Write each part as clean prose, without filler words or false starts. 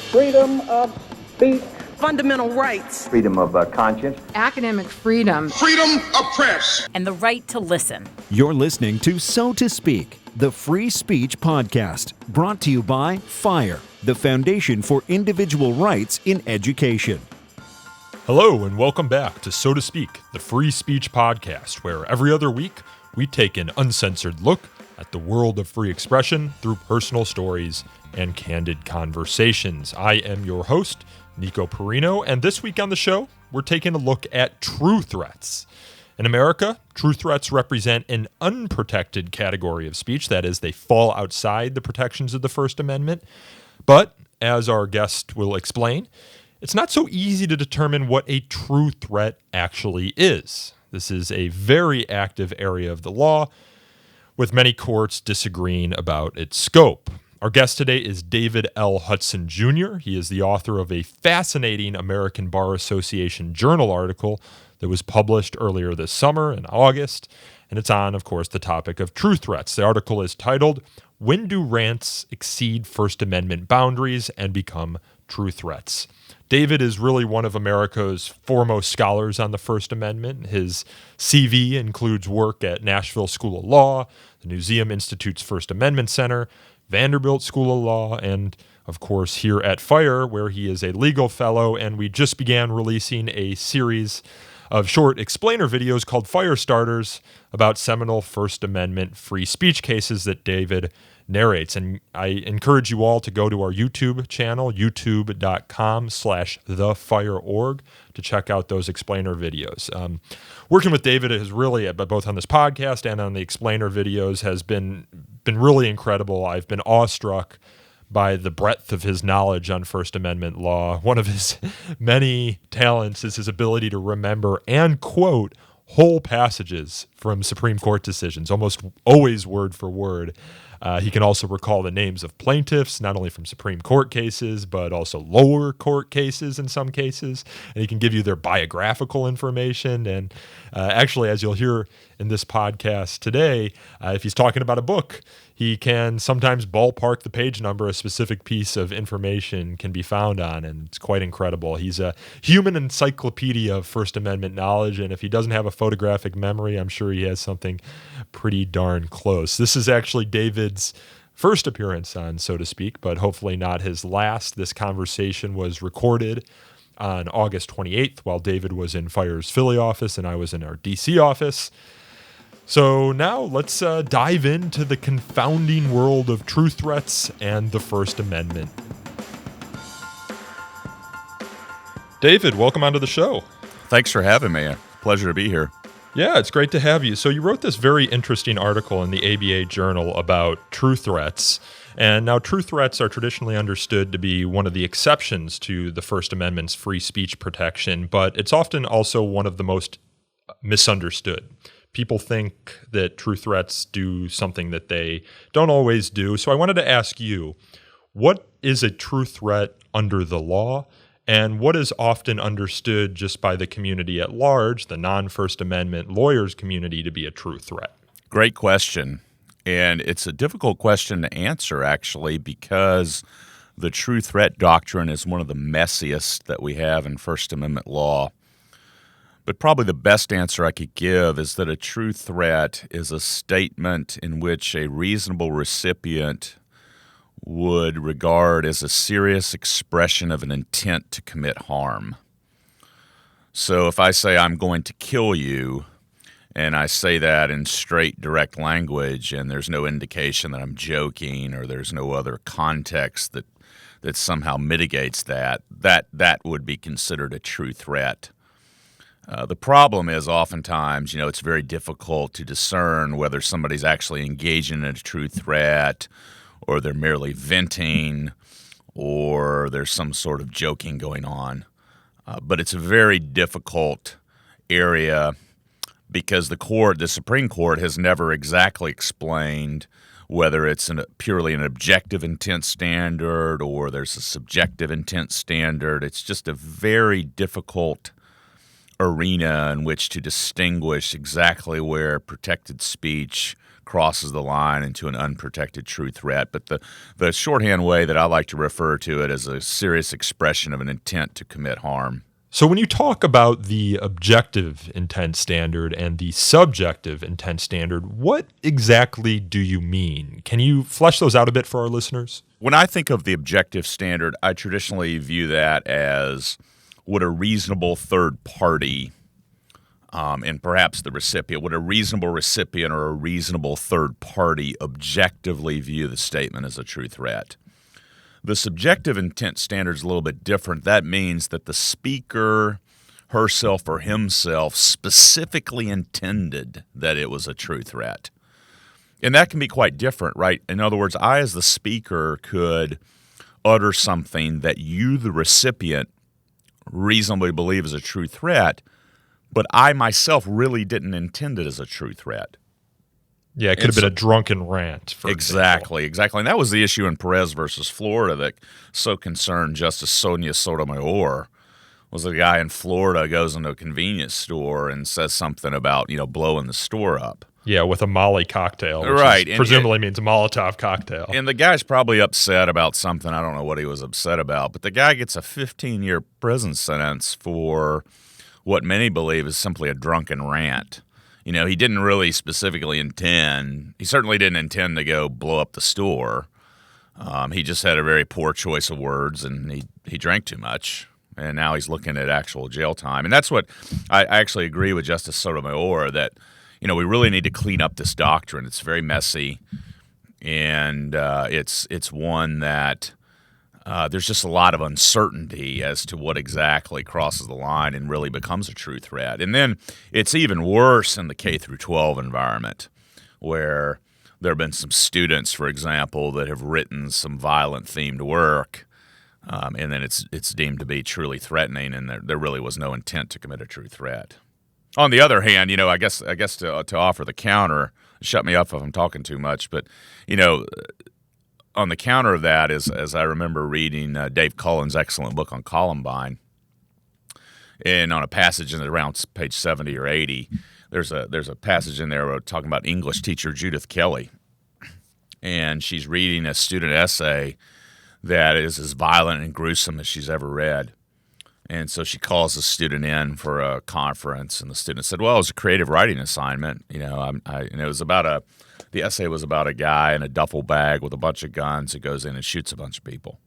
freedom of speech, fundamental rights, freedom of conscience, academic freedom, freedom of press, and the right to listen. You're listening to So to Speak, the free speech podcast, brought to you by FIRE, the Foundation for Individual Rights in Education. Hello, and welcome back to So to Speak, the free speech podcast, where every other week we take an uncensored look at the world of free expression through personal stories and candid conversations. I am your host, Nico Perino, and this week on the show, we're taking a look at true threats. In America, true threats represent an unprotected category of speech. That is, they fall outside the protections of the First Amendment. But, as our guest will explain, it's not so easy to determine what a true threat actually is. This is a very active area of the law, with many courts disagreeing about its scope. Our guest today is David L. Hudson Jr. He is the author of a fascinating American Bar Association journal article that was published earlier this summer in August, and it's on, of course, the topic of true threats. The article is titled, "When Do Rants Exceed First Amendment Boundaries and Become True Threats?" David is really one of America's foremost scholars on the First Amendment. His CV includes work at Nashville School of Law, the Newseum Institute's First Amendment Center, Vanderbilt School of Law, and, of course, here at FIRE, where he is a legal fellow, and we just began releasing a series of short explainer videos called Fire Starters about seminal First Amendment free speech cases that David narrates. And I encourage you all to go to our YouTube channel, youtube.com/thefireorg, to check out those explainer videos. Working with David has really, both on this podcast and on the explainer videos, has been really incredible. I've been awestruck by the breadth of his knowledge on First Amendment law. One of his many talents is his ability to remember and quote whole passages from Supreme Court decisions, almost always word for word. He can also recall the names of plaintiffs, not only from Supreme Court cases, but also lower court cases in some cases. And he can give you their biographical information. And actually, as you'll hear in this podcast today, if he's talking about a book, he can sometimes ballpark the page number a specific piece of information can be found on, and it's quite incredible. He's a human encyclopedia of First Amendment knowledge, and if he doesn't have a photographic memory, I'm sure he has something pretty darn close. This is actually David's first appearance on So to Speak, but hopefully not his last. This conversation was recorded on August 28th while David was in FIRE's Philly office and I was in our DC office. So now let's dive into the confounding world of true threats and the First Amendment. David, welcome onto the show. Thanks for having me. Pleasure to be here. Yeah, it's great to have you. So you wrote this very interesting article in the ABA Journal about true threats. And now true threats are traditionally understood to be one of the exceptions to the First Amendment's free speech protection, but it's often also one of the most misunderstood. People think that true threats do something that they don't always do. So I wanted to ask you, what is a true threat under the law? And what is often understood just by the community at large, the non-First Amendment lawyers community, to be a true threat? Great question. And it's a difficult question to answer, actually, because the true threat doctrine is one of the messiest that we have in First Amendment law. But probably the best answer I could give is that a true threat is a statement in which a reasonable recipient would regard as a serious expression of an intent to commit harm. So if I say I'm going to kill you, and I say that in straight, direct language, and there's no indication that I'm joking or there's no other context that somehow mitigates that would be considered a true threat. The problem is oftentimes, it's very difficult to discern whether somebody's actually engaging in a true threat or they're merely venting or there's some sort of joking going on. But it's a very difficult area because the Supreme Court has never exactly explained whether it's purely an objective intent standard or there's a subjective intent standard. It's just a very difficult arena in which to distinguish exactly where protected speech crosses the line into an unprotected true threat. But the shorthand way that I like to refer to it as a serious expression of an intent to commit harm. So when you talk about the objective intent standard and the subjective intent standard, what exactly do you mean? Can you flesh those out a bit for our listeners? When I think of the objective standard, I traditionally view that as what a reasonable third party, and perhaps the recipient, would a reasonable recipient or a reasonable third party objectively view the statement as a true threat. The subjective intent standard is a little bit different. That means that the speaker, herself or himself, specifically intended that it was a true threat. And that can be quite different, right? In other words, I as the speaker could utter something that you, the recipient, reasonably believe is a true threat, but I myself really didn't intend it as a true threat. Yeah, it could have been a drunken rant, for example. Exactly. And that was the issue in Perez versus Florida that so concerned Justice Sonia Sotomayor. Was a guy in Florida goes into a convenience store and says something about, blowing the store up. Yeah, with a Molly cocktail, which right. presumably means a Molotov cocktail. And the guy's probably upset about something. I don't know what he was upset about. But the guy gets a 15-year prison sentence for what many believe is simply a drunken rant. He didn't really specifically intend. He certainly didn't intend to go blow up the store. He just had a very poor choice of words, and he drank too much. And now he's looking at actual jail time. And that's what I actually agree with Justice Sotomayor that, we really need to clean up this doctrine. It's very messy, and it's one that there's just a lot of uncertainty as to what exactly crosses the line and really becomes a true threat. And then it's even worse in the K through 12 environment, where there have been some students, for example, that have written some violent-themed work, and then it's deemed to be truly threatening, and there really was no intent to commit a true threat. On the other hand, I guess to offer the counter, shut me up if I'm talking too much, but on the counter of that is, as I remember reading Dave Cullen's excellent book on Columbine, and on a passage in around page 70 or 80, there's a passage in there talking about English teacher Judith Kelly, and she's reading a student essay that is as violent and gruesome as she's ever read. And so she calls the student in for a conference, and the student said, "Well, it was a creative writing assignment. And it was about the essay was about a guy in a duffel bag with a bunch of guns who goes in and shoots a bunch of people."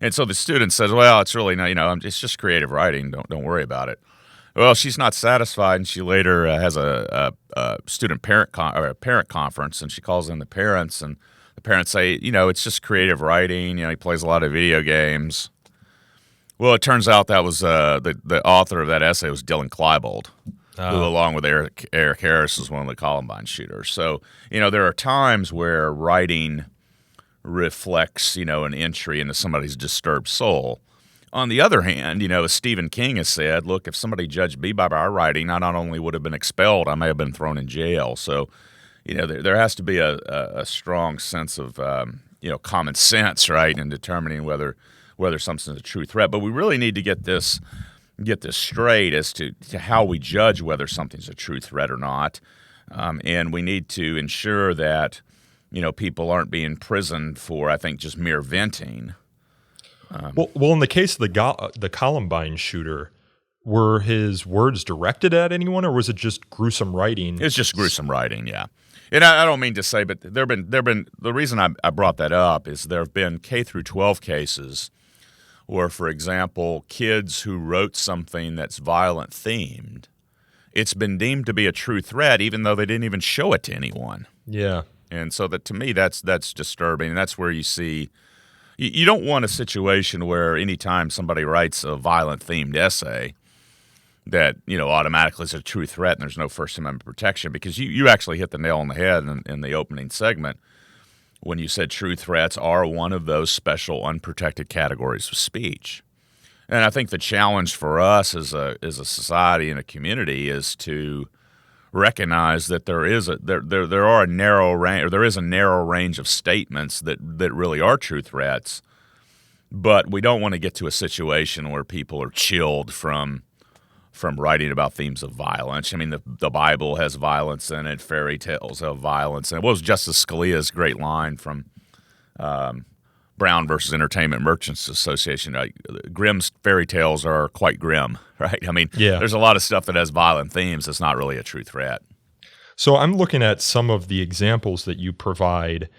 And so the student says, "Well, it's really not, it's just creative writing. Don't worry about it." Well, she's not satisfied, and she later has a student parent conference, and she calls in the parents, and the parents say, "It's just creative writing. He plays a lot of video games." Well, it turns out that was the author of that essay was Dylan Klebold, who, along with Eric Harris, is one of the Columbine shooters. So, there are times where writing reflects, an entry into somebody's disturbed soul. On the other hand, as Stephen King has said, look, if somebody judged me by our writing, I not only would have been expelled, I may have been thrown in jail. So, there has to be a strong sense of, common sense, right, in determining whether something's a true threat. But we really need to get this straight as to how we judge whether something's a true threat or not. And we need to ensure that, people aren't being imprisoned for, I think, just mere venting. Well, in the case of the Columbine shooter, were his words directed at anyone, or was it just gruesome writing? It's just gruesome writing, yeah. And I don't mean to say, but there've been the reason I brought that up is there have been K through 12 cases where, for example, kids who wrote something that's violent themed, it's been deemed to be a true threat, even though they didn't even show it to anyone. Yeah. And so that, to me, that's disturbing, and that's where you see you don't want a situation where anytime somebody writes a violent themed essay that automatically is a true threat and there's no First Amendment protection, because you actually hit the nail on the head in the opening segment when you said true threats are one of those special unprotected categories of speech. And I think the challenge for us as a society and a community is to recognize that there is a narrow range of statements that really are true threats, but we don't want to get to a situation where people are chilled from from writing about themes of violence. I mean, the Bible has violence in it, fairy tales have violence in it. What was Justice Scalia's great line from Brown versus Entertainment Merchants Association? Grimm's fairy tales are quite grim, right? I mean, there's a lot of stuff that has violent themes that's not really a true threat. So I'm looking at some of the examples that you provide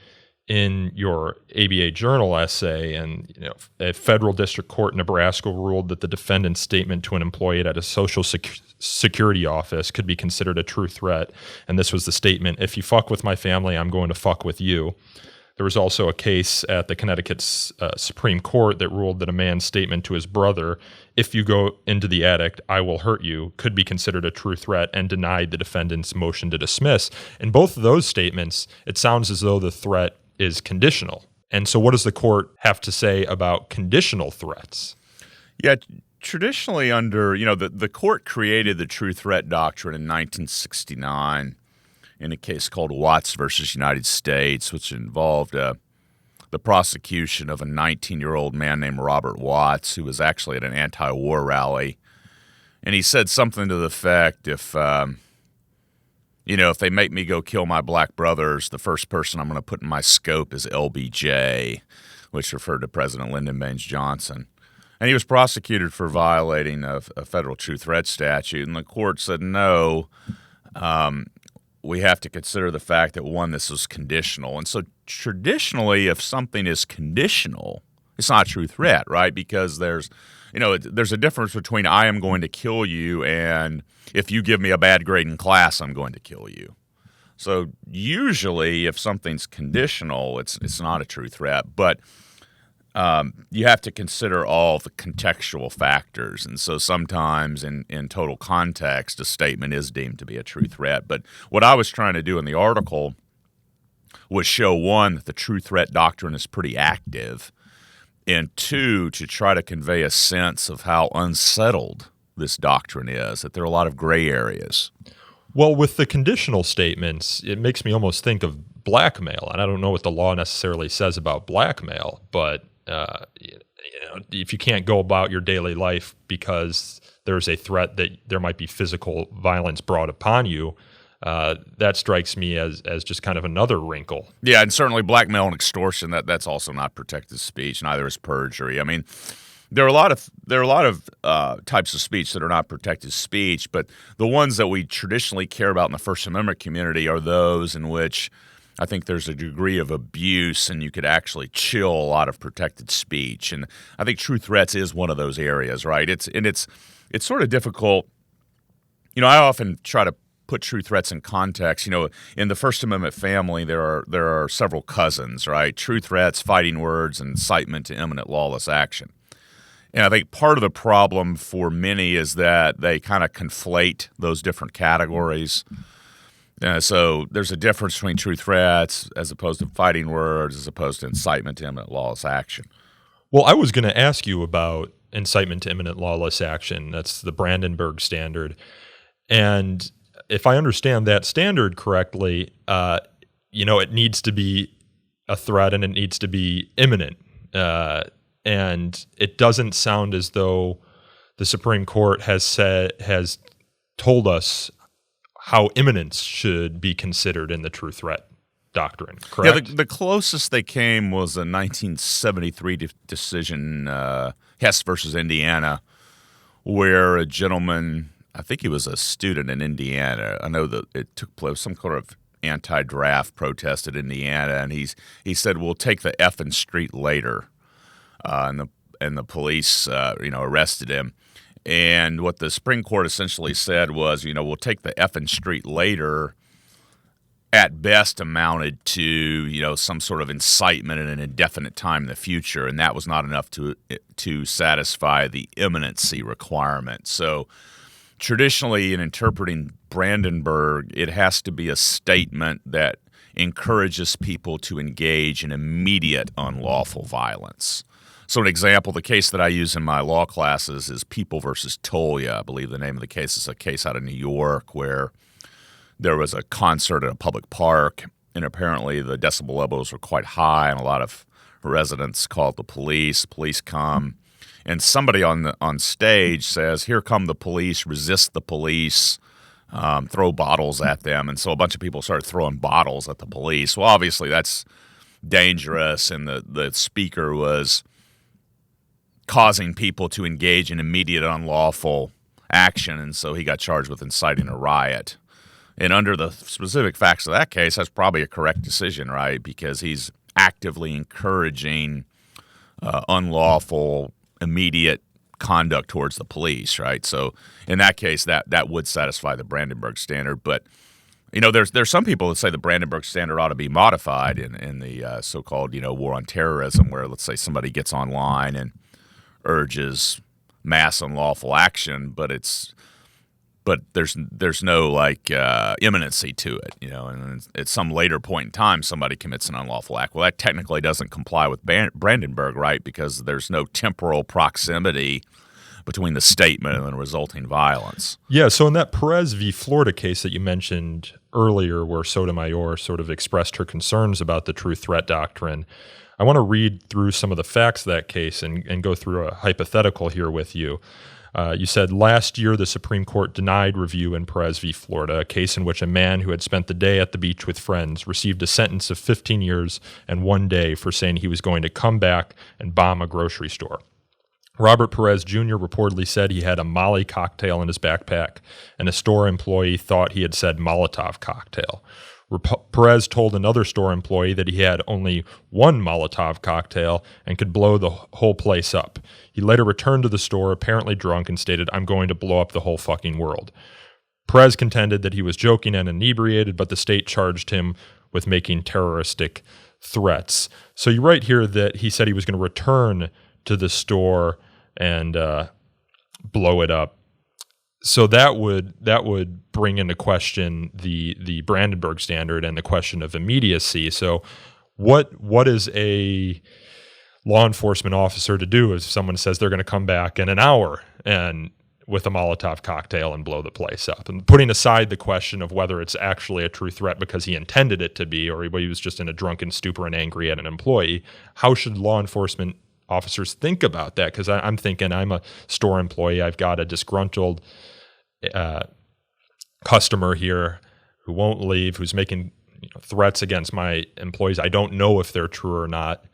in your ABA Journal essay, and a federal district court in Nebraska ruled that the defendant's statement to an employee at a social security office could be considered a true threat. And this was the statement: "If you fuck with my family, I'm going to fuck with you." There was also a case at the Connecticut Supreme Court that ruled that a man's statement to his brother, "If you go into the attic, I will hurt you," could be considered a true threat, and denied the defendant's motion to dismiss. In both of those statements, it sounds as though the threat is conditional. And so what does the court have to say about conditional threats? Yeah, traditionally the court created the true threat doctrine in 1969 in a case called Watts versus United States, which involved the prosecution of a 19-year-old man named Robert Watts, who was actually at an anti-war rally. And he said something to the effect, if they make me go kill my black brothers, the first person I'm going to put in my scope is LBJ, which referred to President Lyndon Baines Johnson. And he was prosecuted for violating a federal true threat statute, and the court said, no, we have to consider the fact that, one, this is conditional. And so traditionally, if something is conditional, it's not a true threat, right? Because there's a difference between I am going to kill you and if you give me a bad grade in class, I'm going to kill you. So usually if something's conditional, it's not a true threat. But you have to consider all the contextual factors. And so sometimes in total context, a statement is deemed to be a true threat. But what I was trying to do in the article was show, one, that the true threat doctrine is pretty active, and two, to try to convey a sense of how unsettled this doctrine is, that there are a lot of gray areas. Well, with the conditional statements, it makes me almost think of blackmail. And I don't know what the law necessarily says about blackmail, but if you can't go about your daily life because there's a threat that there might be physical violence brought upon you, that strikes me as just kind of another wrinkle. Yeah, and certainly blackmail and extortion, that's also not protected speech. Neither is perjury. I mean, there are a lot of types of speech that are not protected speech, but the ones that we traditionally care about in the First Amendment community are those in which I think there's a degree of abuse and you could actually chill a lot of protected speech. And I think true threats is one of those areas, right? It's sort of difficult. I often try to put true threats in context. In the First Amendment family, there are several cousins, right? True threats, fighting words, and incitement to imminent lawless action. And I think part of the problem for many is that they kind of conflate those different categories. So there's a difference between true threats as opposed to fighting words, as opposed to incitement to imminent lawless action. Well, I was going to ask you about incitement to imminent lawless action. That's the Brandenburg standard. And if I understand that standard correctly, it needs to be a threat and it needs to be imminent. And it doesn't sound as though the Supreme Court has told us how imminence should be considered in the true threat doctrine, correct? Yeah, the closest they came was a 1973 decision, Hess versus Indiana, where a gentleman, I think he was a student in Indiana. I know that it took place, some kind of anti-draft protest in Indiana, and he said, "We'll take the effing street later." And the police, arrested him. And what the Supreme Court essentially said was, we'll take the effing street later, at best amounted to, some sort of incitement in an indefinite time in the future, and that was not enough to satisfy the imminency requirement. So traditionally, in interpreting Brandenburg, it has to be a statement that encourages people to engage in immediate unlawful violence. So an example, the case that I use in my law classes is People versus Tolia. I believe the name of the case is a case out of New York where there was a concert at a public park, and apparently the decibel levels were quite high, and a lot of residents called the police. Police come. and somebody on stage says, "Here come the police, resist the police, throw bottles at them," and so a bunch of people started throwing bottles at the police. Well, obviously that's dangerous, and the speaker was causing people to engage in immediate unlawful action, and so he got charged with inciting a riot. And under the specific facts of that case, that's probably a correct decision, right? Because he's actively encouraging unlawful, immediate conduct towards the police, right? So in that case, that would satisfy the Brandenburg standard. But there's some people that say the Brandenburg standard ought to be modified in the so-called war on terrorism, where let's say somebody gets online and urges mass unlawful action, but there's no imminency to it, and at some later point in time somebody commits an unlawful act. Well, that technically doesn't comply with Brandenburg, right? Because there's no temporal proximity between the statement and the resulting violence. Yeah, so in that Perez v. Florida case that you mentioned earlier, where Sotomayor sort of expressed her concerns about the true threat doctrine, I want to read through some of the facts of that case and go through a hypothetical here with you. You said, last year the Supreme Court denied review in Perez v. Florida, a case in which a man who had spent the day at the beach with friends received a sentence of 15 years and 1 day for saying he was going to come back and bomb a grocery store. Robert Perez Jr. reportedly said he had a Molly cocktail in his backpack, and a store employee thought he had said Molotov cocktail. Perez told another store employee that he had only one Molotov cocktail and could blow the whole place up. He later returned to the store, apparently drunk, and stated, "I'm going to blow up the whole fucking world." Perez contended that he was joking and inebriated, but the state charged him with making terroristic threats. So you write here that he said he was going to return to the store and blow it up. So that would bring into question the Brandenburg standard and the question of immediacy. So what is a law enforcement officer to do if someone says they're going to come back in an hour and with a Molotov cocktail and blow the place up? And putting aside the question of whether it's actually a true threat because he intended it to be, or he was just in a drunken stupor and angry at an employee, how should law enforcement officers think about that? Because I'm thinking, I'm a store employee, I've got a disgruntled customer here who won't leave, who's making threats against my employees. I don't know if they're true or not,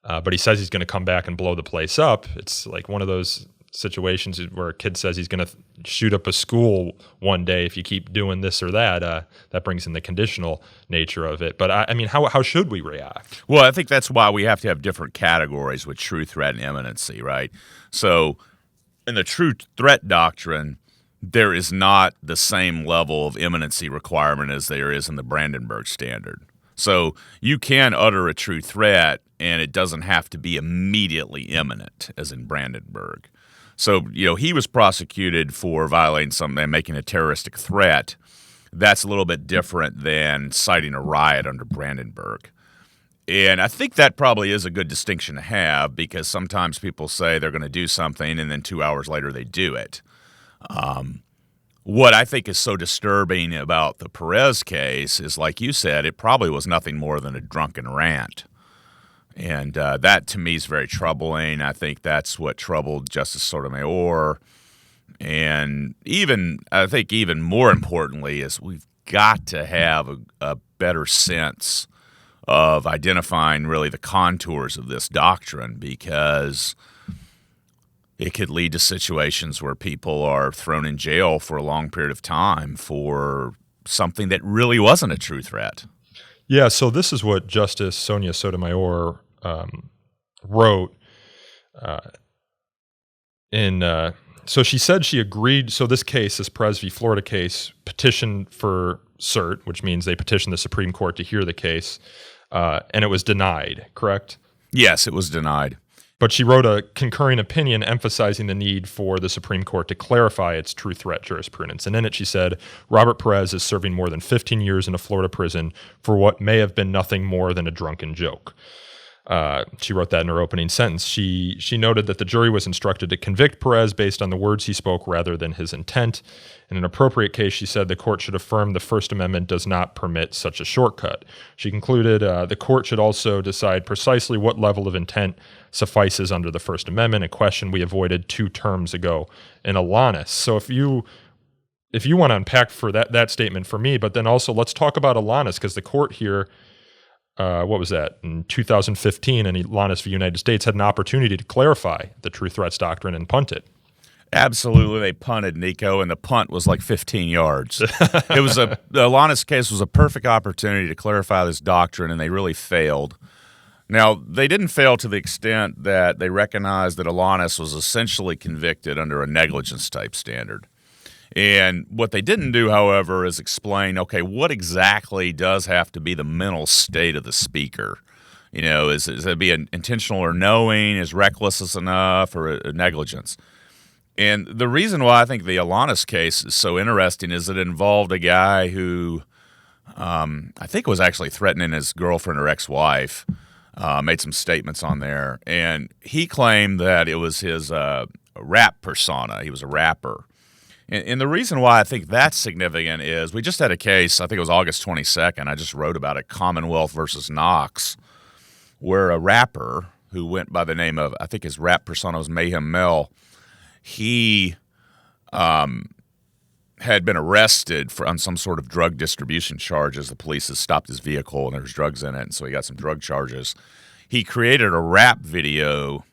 but he says he's going to come back and blow the place up. It's like one of those situations where a kid says he's going to shoot up a school one day if you keep doing this or that. That brings in the conditional nature of it. But I mean, how should we react? Well, I think that's why we have to have different categories with true threat and imminency, right? So in the true threat doctrine, there is not the same level of imminency requirement as there is in the Brandenburg standard. So you can utter a true threat, and it doesn't have to be immediately imminent, as in Brandenburg. So, he was prosecuted for violating something and making a terroristic threat. That's a little bit different than citing a riot under Brandenburg. And I think that probably is a good distinction to have, because sometimes people say they're going to do something and then 2 hours later they do it. What I think is so disturbing about the Perez case is, like you said, it probably was nothing more than a drunken rant. And that, to me, is very troubling. I think that's what troubled Justice Sotomayor. And I think even more importantly is we've got to have a better sense of identifying really the contours of this doctrine, because it could lead to situations where people are thrown in jail for a long period of time for something that really wasn't a true threat. Yeah, so this is what Justice Sonia Sotomayor wrote so she said she agreed. So this Perez v. Florida case, petitioned for cert, which means they petitioned the Supreme Court to hear the case, and it was denied, correct? Yes, it was denied. But she wrote a concurring opinion emphasizing the need for the Supreme Court to clarify its true threat jurisprudence. And in it, she said, Robert Perez is serving more than 15 years in a Florida prison for what may have been nothing more than a drunken joke. She wrote that in her opening sentence. She noted that the jury was instructed to convict Perez based on the words he spoke rather than his intent. In an appropriate case, she said the court should affirm the First Amendment does not permit such a shortcut. She concluded the court should also decide precisely what level of intent suffices under the First Amendment, a question we avoided 2 terms ago in Alanis. So if you want to unpack for that statement for me, but then also let's talk about Alanis, because the court here, what was that, in 2015 in Alanis v. United States, had an opportunity to clarify the true threats doctrine and punt it. Absolutely, they punted, Nico, and the punt was like 15 yards. The Alanis case was a perfect opportunity to clarify this doctrine, and they really failed. Now, they didn't fail to the extent that they recognized that Alanis was essentially convicted under a negligence-type standard. And what they didn't do, however, is explain, okay, what exactly does have to be the mental state of the speaker? You know, is it be intentional or knowing? Is recklessness enough, or negligence? And the reason why I think the Alanis case is so interesting is it involved a guy who I think was actually threatening his girlfriend or ex-wife, made some statements on there. And he claimed that it was his rap persona. He was a rapper. And the reason why I think that's significant is we just had a case, I think it was August 22nd, I just wrote about it, Commonwealth versus Knox, where a rapper who went by the name of, I think his rap persona was Mayhem Mel, he had been arrested on some sort of drug distribution charges. The police had stopped his vehicle and there was drugs in it, and so he got some drug charges. He created a rap video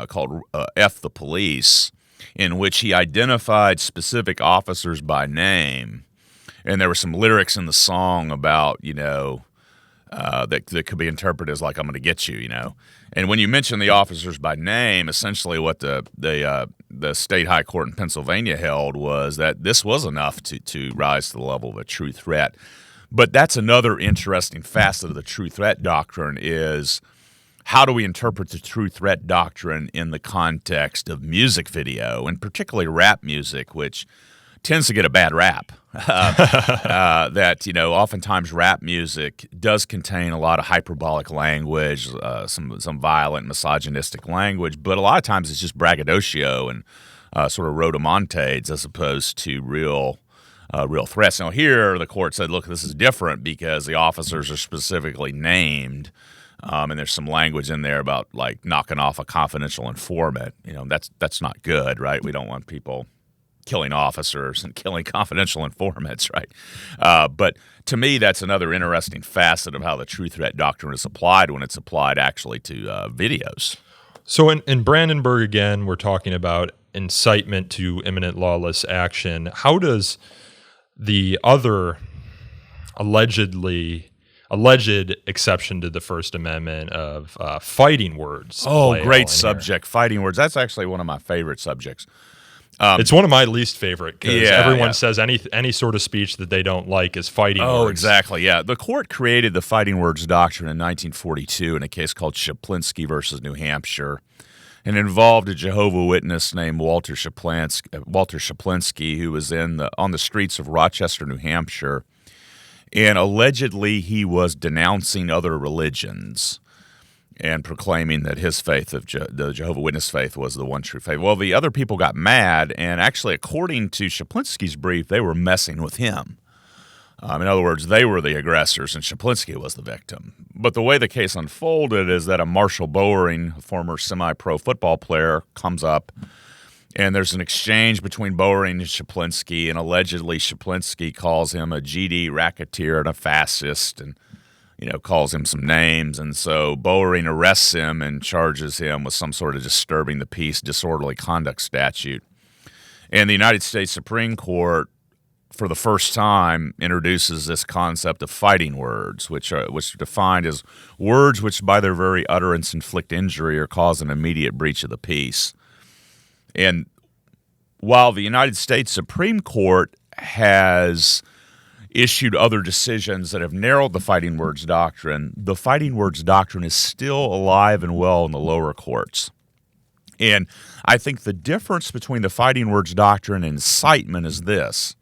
called F the Police, in which he identified specific officers by name, and there were some lyrics in the song about, that could be interpreted as like, I'm going to get you, And when you mention the officers by name, essentially what the state high court in Pennsylvania held was that this was enough to rise to the level of a true threat. But that's another interesting facet of the true threat doctrine is how do we interpret the true threat doctrine in the context of music video, and particularly rap music, which tends to get a bad rap. Oftentimes rap music does contain a lot of hyperbolic language, some violent, misogynistic language, but a lot of times it's just braggadocio and sort of rhodomontades as opposed to real threats. Now here the court said, look, this is different because the officers are specifically named. And there's some language in there about like knocking off a confidential informant. That's not good, right? We don't want people killing officers and killing confidential informants, right? But to me, that's another interesting facet of how the true threat doctrine is applied when it's applied actually to videos. So in Brandenburg, again, we're talking about incitement to imminent lawless action. How does the other alleged exception to the First Amendment of fighting words? Oh, great subject, fighting words. That's actually one of my favorite subjects. It's one of my least favorite because everyone says any sort of speech that they don't like is fighting words. Oh, exactly, yeah. The court created the fighting words doctrine in 1942 in a case called Shaplinsky versus New Hampshire, and it involved a Jehovah's Witness named Walter Shaplinsky, who was on the streets of Rochester, New Hampshire, and allegedly he was denouncing other religions and proclaiming that his faith, the Jehovah's Witness faith, was the one true faith. Well, the other people got mad, and actually, according to Shaplinsky's brief, they were messing with him. In other words, they were the aggressors, and Shaplinsky was the victim. But the way the case unfolded is that a Marshall Bowering, a former semi-pro football player, comes up, and there's an exchange between Bowering and Shaplinsky, and allegedly Shaplinsky calls him a GD racketeer and a fascist, and calls him some names. And so Bowering arrests him and charges him with some sort of disturbing the peace, disorderly conduct statute. And the United States Supreme Court, for the first time, introduces this concept of fighting words, which are defined as words which by their very utterance inflict injury or cause an immediate breach of the peace. And while the United States Supreme Court has issued other decisions that have narrowed the fighting words doctrine, the fighting words doctrine is still alive and well in the lower courts. And I think the difference between the fighting words doctrine and incitement is this.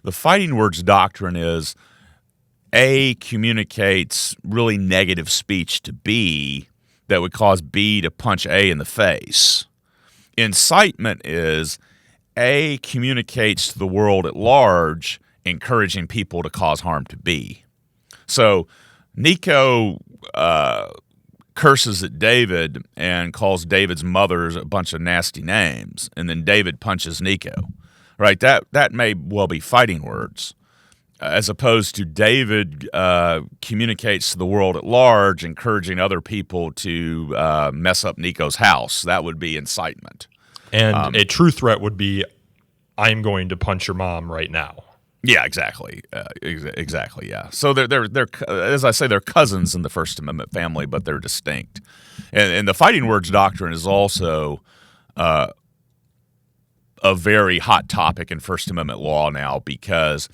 The fighting words doctrine is A, communicates really negative speech to B, that would cause B to punch A in the face. Incitement is A communicates to the world at large, encouraging people to cause harm to B. So Nico curses at David and calls David's mother a bunch of nasty names, and then David punches Nico. Right? That may well be fighting words, as opposed to David communicates to the world at large, encouraging other people to mess up Nico's house. That would be incitement. And a true threat would be, I'm going to punch your mom right now. Yeah, exactly. Exactly, yeah. So they're as I say, they're cousins in the First Amendment family, but they're distinct. And the fighting words doctrine is also a very hot topic in First Amendment law now, because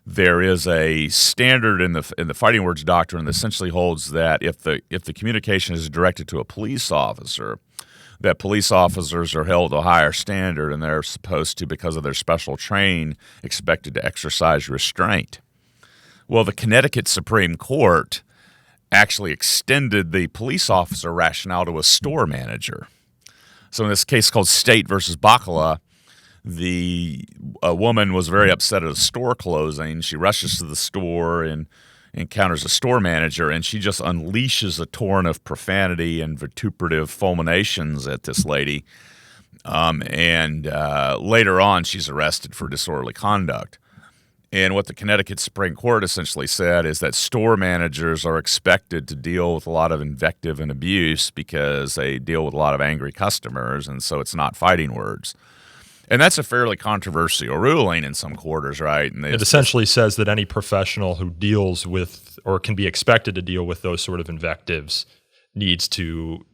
there is a standard in the fighting words doctrine that essentially holds that if the communication is directed to a police officer, that police officers are held to a higher standard, and they're supposed to, because of their special training, expected to exercise restraint. Well, the Connecticut Supreme Court actually extended the police officer rationale to a store manager. So in this case called State versus Bacala, a woman was very upset at a store closing. She rushes to the store and encounters a store manager, and she just unleashes a torrent of profanity and vituperative fulminations at this lady. Later on, she's arrested for disorderly conduct. And what the Connecticut Supreme Court essentially said is that store managers are expected to deal with a lot of invective and abuse because they deal with a lot of angry customers, and so it's not fighting words. And that's a fairly controversial ruling in some quarters, right? And it essentially says that any professional who deals with, or can be expected to deal with, those sort of invectives needs to,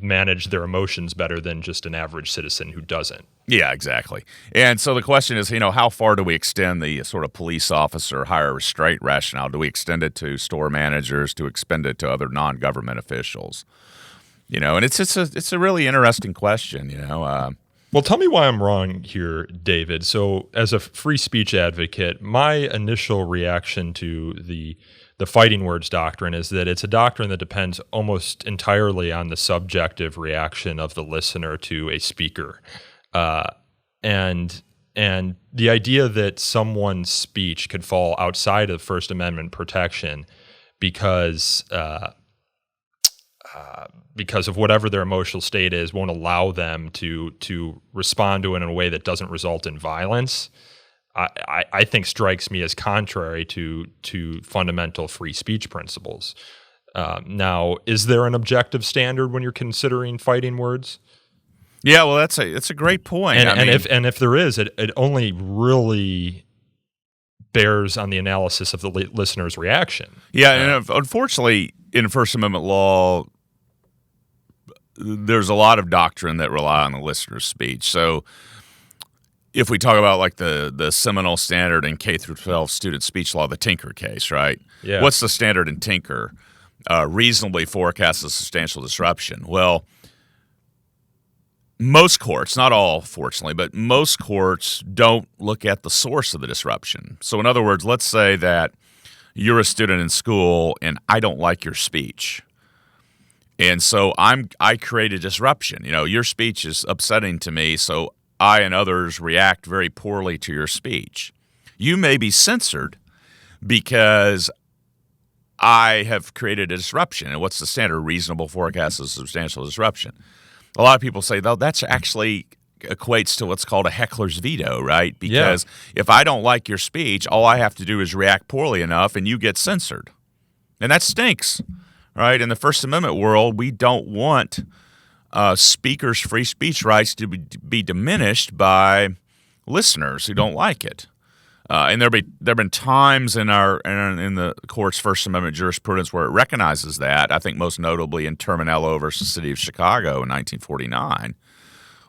manage their emotions better than just an average citizen who doesn't. Yeah, exactly. And so the question is, how far do we extend the sort of police officer higher restraint rationale? Do we extend it to store managers? Do we extend it to other non-government officials? And it's a really interesting question. Well, tell me why I'm wrong here, David. So as a free speech advocate, my initial reaction to the fighting words doctrine is that it's a doctrine that depends almost entirely on the subjective reaction of the listener to a speaker. And the idea that someone's speech could fall outside of First Amendment protection because of whatever their emotional state is, won't allow them to respond to it in a way that doesn't result in violence, I think strikes me as contrary to fundamental free speech principles. Now, is there an objective standard when you're considering fighting words? Yeah, well, it's a great point. If there is, it only really bears on the analysis of the listener's reaction. Yeah, and unfortunately, in First Amendment law, there's a lot of doctrine that rely on the listener's speech. So if we talk about like the seminal standard in K through 12 student speech law, the Tinker case, right? Yeah. What's the standard in Tinker? Reasonably forecast a substantial disruption. Well, most courts, not all, fortunately, but most courts don't look at the source of the disruption. So in other words, let's say that you're a student in school and I don't like your speech. And so I create a disruption. Your speech is upsetting to me, so I and others react very poorly to your speech. You may be censored because I have created a disruption. And what's the standard? Reasonable forecast of substantial disruption. A lot of people say, though, that's actually equates to what's called a heckler's veto, right? Because if I don't like your speech, all I have to do is react poorly enough and you get censored. And that stinks. Right? In the First Amendment world, we don't want speakers' free speech rights to be diminished by listeners who don't like it. And there have been times in the court's First Amendment jurisprudence where it recognizes that. I think most notably in Terminello versus City of Chicago in 1949,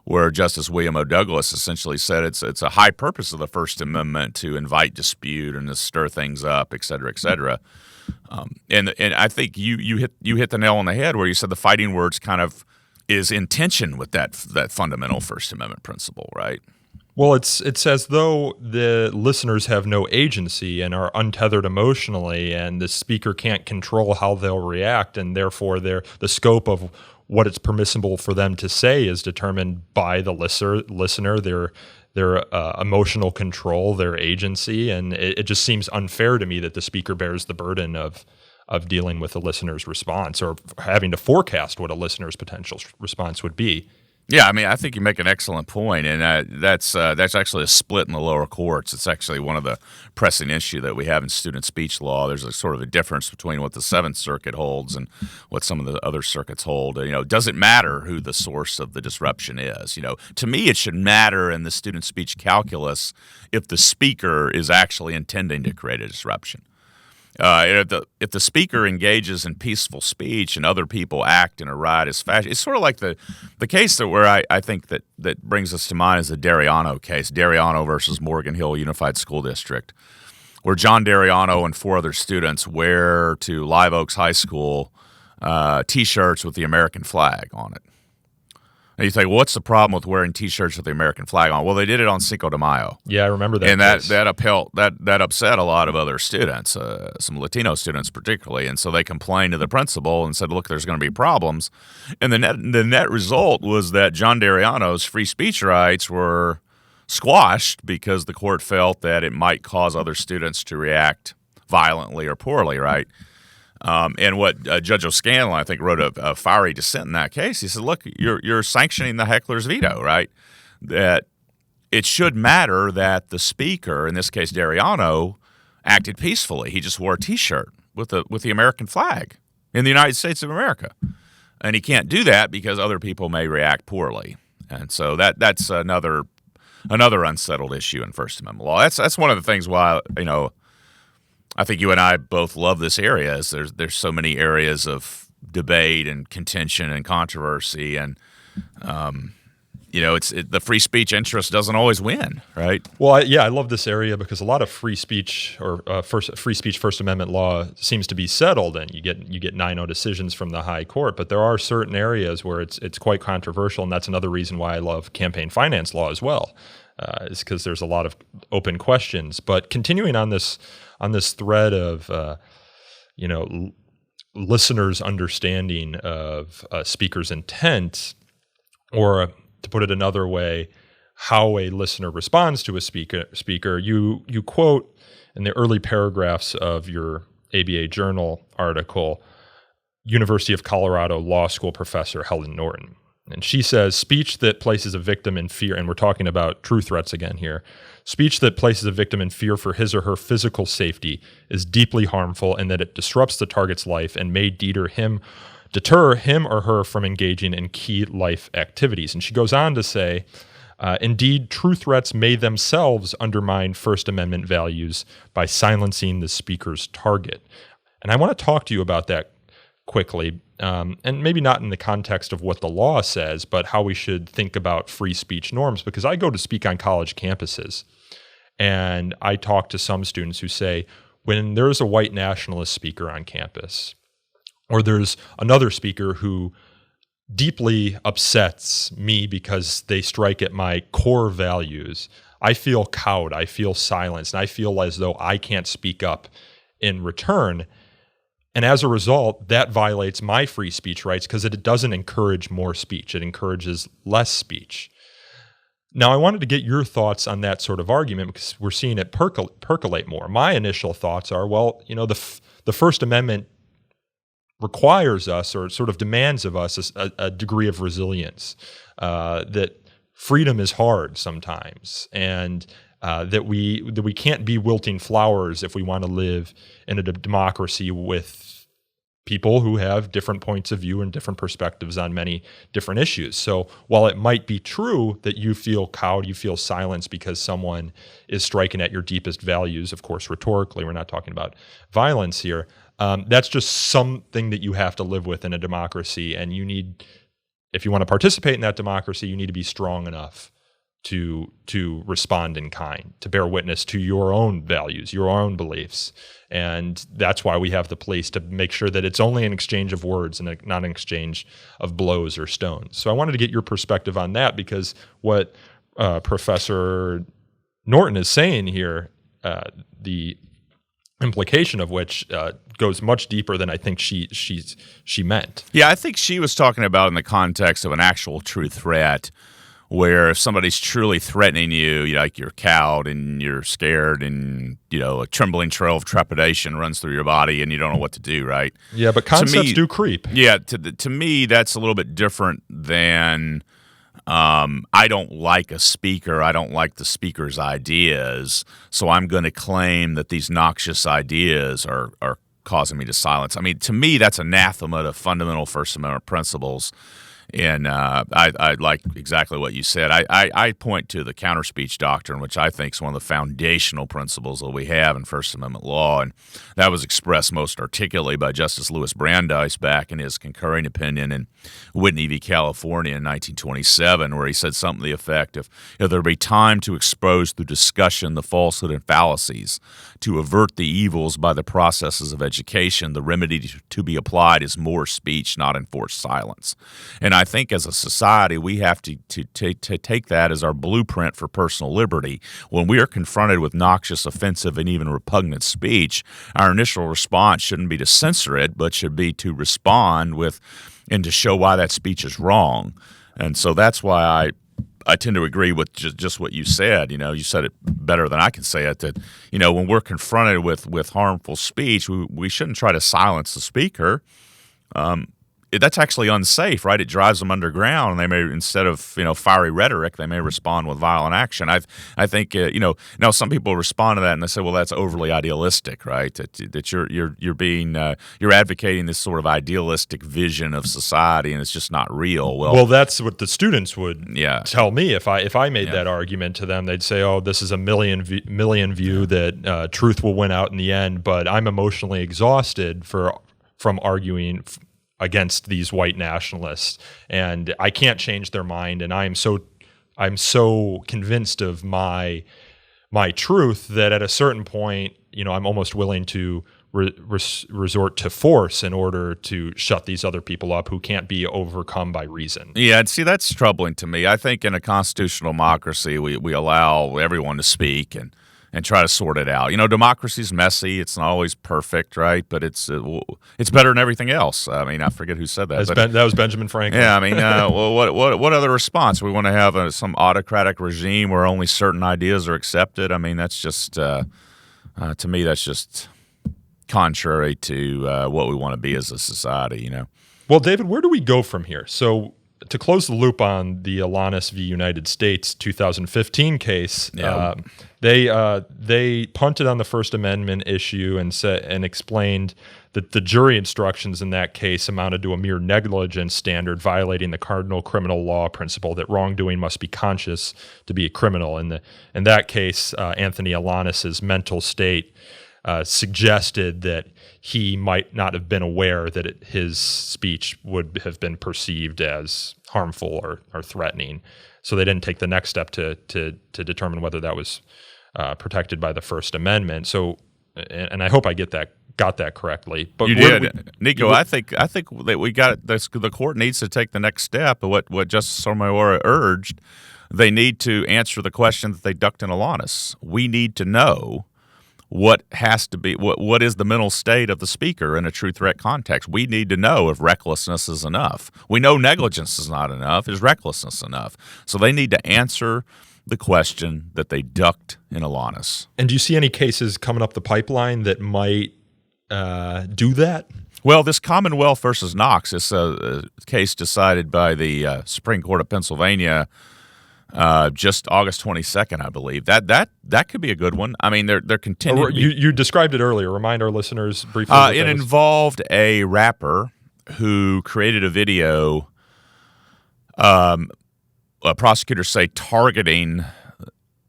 where Justice William O. Douglas essentially said it's a high purpose of the First Amendment to invite dispute and to stir things up, et cetera, et cetera. And I think you hit the nail on the head where you said the fighting words kind of is in tension with that fundamental First Amendment principle, right? Well, it's as though the listeners have no agency and are untethered emotionally, and the speaker can't control how they'll react, and therefore the scope of what it's permissible for them to say is determined by the listener, their emotional control, their agency, and it just seems unfair to me that the speaker bears the burden of dealing with a listener's response or having to forecast what a listener's potential response would be. Yeah, I mean, I think you make an excellent point, and that's actually a split in the lower courts. It's actually one of the pressing issues that we have in student speech law. There's a sort of a difference between what the Seventh Circuit holds and what some of the other circuits hold. Does it matter who the source of the disruption is? To me, it should matter in the student speech calculus if the speaker is actually intending to create a disruption. If the speaker engages in peaceful speech and other people act in a riotous fashion, it's sort of like the case where I think that brings us to mind is the Dariano case, Dariano versus Morgan Hill Unified School District, where John Dariano and 4 other students wear to Live Oaks High School T-shirts with the American flag on it. And you think, well, what's the problem with wearing T-shirts with the American flag on? Well, they did it on Cinco de Mayo. Yeah, I remember that. And case. that upset a lot of other students, some Latino students particularly. And so they complained to the principal and said, look, there's going to be problems. And the net result was that John Dariano's free speech rights were squashed because the court felt that it might cause other students to react violently or poorly, right? And what Judge O'Scanlan, I think, wrote a fiery dissent in that case. He said, look, you're sanctioning the heckler's veto, right? That it should matter that the speaker, in this case Dariano, acted peacefully. He just wore a T-shirt with the American flag in the United States of America. And he can't do that because other people may react poorly. And so that's another unsettled issue in First Amendment law. That's one of the things why, I think you and I both love this area. Is there's so many areas of debate and contention and controversy, and the free speech interest doesn't always win, right? Well, I love this area because a lot of free speech or First Amendment law seems to be settled, and you get 9-0 decisions from the high court. But there are certain areas where it's quite controversial, and that's another reason why I love campaign finance law as well, is because there's a lot of open questions. But continuing on this thread of listeners' understanding of speaker's intent, or to put it another way, how a listener responds to a speaker, you quote in the early paragraphs of your ABA Journal article, University of Colorado Law School professor Helen Norton. And she says, speech that places a victim in fear, and we're talking about true threats again here, speech that places a victim in fear for his or her physical safety is deeply harmful, and that it disrupts the target's life and may deter him or her from engaging in key life activities. And she goes on to say, indeed, true threats may themselves undermine First Amendment values by silencing the speaker's target. And I want to talk to you about that quickly, and maybe not in the context of what the law says, but how we should think about free speech norms, because I go to speak on college campuses, and I talk to some students who say, when there's a white nationalist speaker on campus, or there's another speaker who deeply upsets me because they strike at my core values, I feel cowed, I feel silenced, and I feel as though I can't speak up in return. And as a result, that violates my free speech rights because it doesn't encourage more speech. It encourages less speech. Now, I wanted to get your thoughts on that sort of argument because we're seeing it percolate more. My initial thoughts are, well, the First Amendment requires us, or sort of demands of us, a degree of resilience, that freedom is hard sometimes, and that we can't be wilting flowers if we want to live in a democracy with people who have different points of view and different perspectives on many different issues. So while it might be true that you feel cowed, you feel silenced because someone is striking at your deepest values, of course, rhetorically, we're not talking about violence here, that's just something that you have to live with in a democracy. And you need, if you want to participate in that democracy, you need to be strong enough to respond in kind, to bear witness to your own values, your own beliefs. And that's why we have the police, to make sure that it's only an exchange of words and not an exchange of blows or stones. So I wanted to get your perspective on that, because what Professor Norton is saying here, the implication of which goes much deeper than I think she meant. Yeah, I think she was talking about in the context of an actual true threat, where if somebody's truly threatening you, like you're cowed and you're scared and, a trembling trail of trepidation runs through your body and you don't know what to do, right? Yeah, but concepts do creep. Yeah, to me, that's a little bit different than I don't like a speaker. I don't like the speaker's ideas, so I'm going to claim that these noxious ideas are causing me to silence. I mean, to me, that's anathema to fundamental First Amendment principles. And I like exactly what you said. I point to the counterspeech doctrine, which I think is one of the foundational principles that we have in First Amendment law, and that was expressed most articulately by Justice Louis Brandeis back in his concurring opinion in Whitney v. California in 1927, where he said something to the effect of, there be time to expose through discussion the falsehood and fallacies, to avert the evils by the processes of education. The remedy to be applied is more speech, not enforced silence. And I think as a society, we have to take that as our blueprint for personal liberty. When we are confronted with noxious, offensive, and even repugnant speech, our initial response shouldn't be to censor it, but should be to respond with and to show why that speech is wrong. And so that's why I tend to agree with just what you said. You said it better than I can say it, that, when we're confronted with harmful speech, we shouldn't try to silence the speaker. That's actually unsafe, right? It drives them underground, and they may, instead of fiery rhetoric, they may respond with violent action. I think now some people respond to that and they say, well, that's overly idealistic, right? That you're advocating this sort of idealistic vision of society, and it's just not real. Well, that's what the students would tell me if I made that argument to them. They'd say, oh, this is a million view that truth will win out in the end, but I'm emotionally exhausted from arguing against these white nationalists, and I can't change their mind, and I'm so convinced of my truth that at a certain point, I'm almost willing to resort to force in order to shut these other people up who can't be overcome by reason. Yeah, and see, that's troubling to me. I think in a constitutional democracy, we allow everyone to speak and try to sort it out. Democracy's messy. It's not always perfect, right? But it's better than everything else. I mean, I forget who said that. That was Benjamin Franklin. Yeah, I mean, well, what other response? We want to have some autocratic regime where only certain ideas are accepted. I mean, that's just, to me, that's just contrary to what we want to be as a society, Well, David, where do we go from here? So, to close the loop on the Alanis v. United States 2015 case, they punted on the First Amendment issue and explained that the jury instructions in that case amounted to a mere negligence standard, violating the cardinal criminal law principle that wrongdoing must be conscious to be a criminal. In that case, Anthony Alanis's mental state suggested that he might not have been aware that his speech would have been perceived as harmful or threatening. So they didn't take the next step to determine whether that was protected by the First Amendment. So, and I hope I got that correctly. But you did, Nico. I think that we got this. The court needs to take the next step. What Justice Sotomayor urged, they need to answer the question that they ducked in Alanis. We need to know what has to be what is the mental state of the speaker in a true threat context. We need to know if recklessness is enough. We know negligence is not enough. Is recklessness enough? So they need to answer the question that they ducked in Alanis. And do you see any cases coming up the pipeline that might do that? Well, this Commonwealth versus Knox is a case decided by the Supreme Court of Pennsylvania just August 22nd, I believe. That could be a good one. I mean, they're continuing. You described it earlier. Remind our listeners briefly. It involved a rapper who created a video. Prosecutors say targeting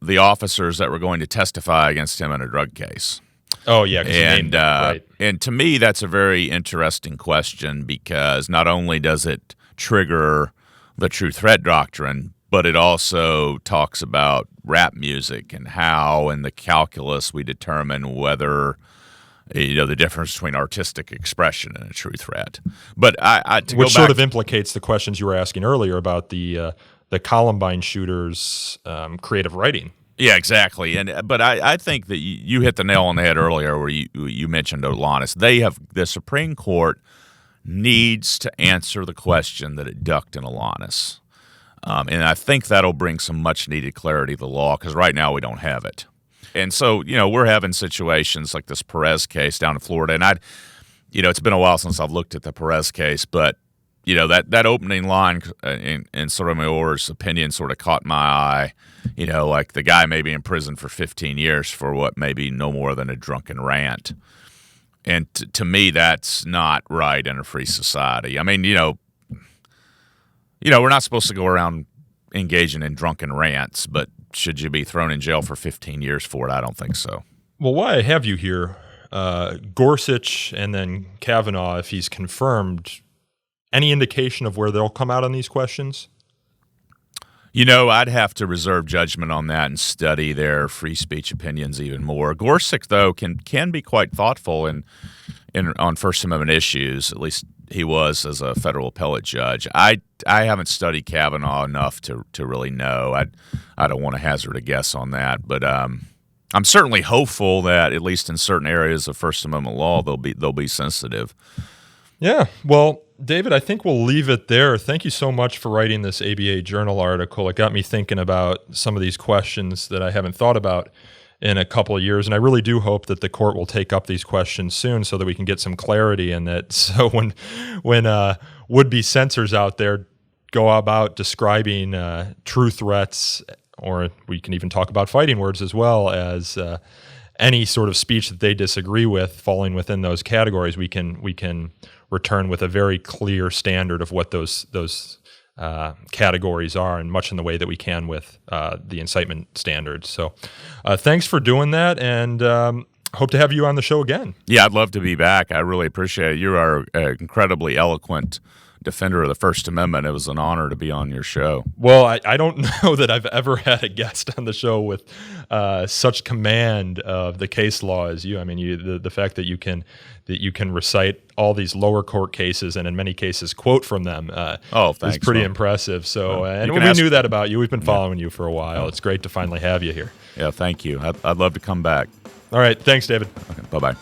the officers that were going to testify against him in a drug case. Oh yeah, and to me that's a very interesting question, because not only does it trigger the true threat doctrine, but it also talks about rap music and how in the calculus we determine whether the difference between artistic expression and a true threat. But which sort of implicates the questions you were asking earlier about the the Columbine shooters' creative writing. Yeah, exactly. But I think that you hit the nail on the head earlier where you mentioned Olanis. The Supreme Court needs to answer the question that it ducked in Olanis. And I think that'll bring some much-needed clarity to the law because right now we don't have it. And so, we're having situations like this Perez case down in Florida. And it's been a while since I've looked at the Perez case, but, that opening line in Sotomayor's opinion sort of caught my eye. Like the guy may be in prison for 15 years for what may be no more than a drunken rant. And to me, that's not right in a free society. I mean, we're not supposed to go around engaging in drunken rants, but should you be thrown in jail for 15 years for it? I don't think so. Well, why I have you here, Gorsuch and then Kavanaugh, if he's confirmed, any indication of where they'll come out on these questions? I'd have to reserve judgment on that and study their free speech opinions even more. Gorsuch, though, can be quite thoughtful on First Amendment issues. At least he was as a federal appellate judge. I haven't studied Kavanaugh enough to really know. I don't want to hazard a guess on that, but I'm certainly hopeful that at least in certain areas of First Amendment law they'll be sensitive. Yeah, well, David, I think we'll leave it there. Thank you so much for writing this ABA Journal article. It got me thinking about some of these questions that I haven't thought about in a couple of years, and I really do hope that the court will take up these questions soon so that we can get some clarity in that. So when would-be censors out there go about describing true threats, or we can even talk about fighting words as well as any sort of speech that they disagree with falling within those categories, we can return with a very clear standard of what those categories are, and much in the way that we can with the incitement standards. So thanks for doing that, and hope to have you on the show again. Yeah, I'd love to be back. I really appreciate it. You are an incredibly eloquent defender of the First Amendment. It was an honor to be on your show. Well, I don't know that I've ever had a guest on the show with such command of the case law as you. I mean, the fact that you can recite all these lower court cases and in many cases quote from them is pretty impressive. So, and we knew that about you. We've been following you for a while. It's great to finally have you here. Yeah, thank you. I'd love to come back. All right. Thanks, David. Okay, bye-bye.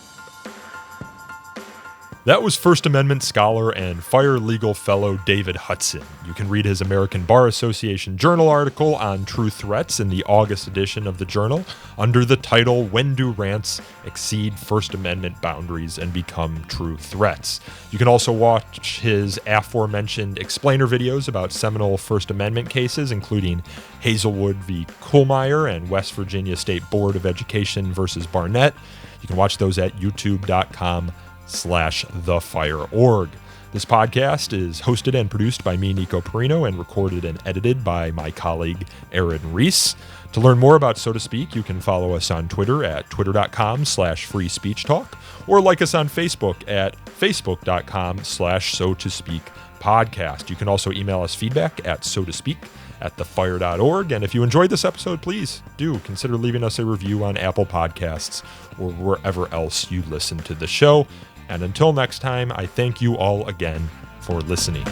That was First Amendment scholar and fire legal fellow David Hudson. You can read his American Bar Association Journal article on true threats in the August edition of the Journal under the title, When Do Rants Exceed First Amendment Boundaries and Become True Threats? You can also watch his aforementioned explainer videos about seminal First Amendment cases, including Hazelwood v. Kuhlmeyer and West Virginia State Board of Education versus Barnett. You can watch those at youtube.com/thefireorg. This podcast is hosted and produced by me, Nico Perino, and recorded and edited by my colleague, Aaron Reese. To learn more about So to Speak, you can follow us on Twitter at twitter.com/freespeechtalk, or like us on Facebook at facebook.com/so-to-speak-podcast. You can also email us feedback at sotospeak@thefire.org. And if you enjoyed this episode, please do consider leaving us a review on Apple Podcasts or wherever else you listen to the show. And until next time, I thank you all again for listening.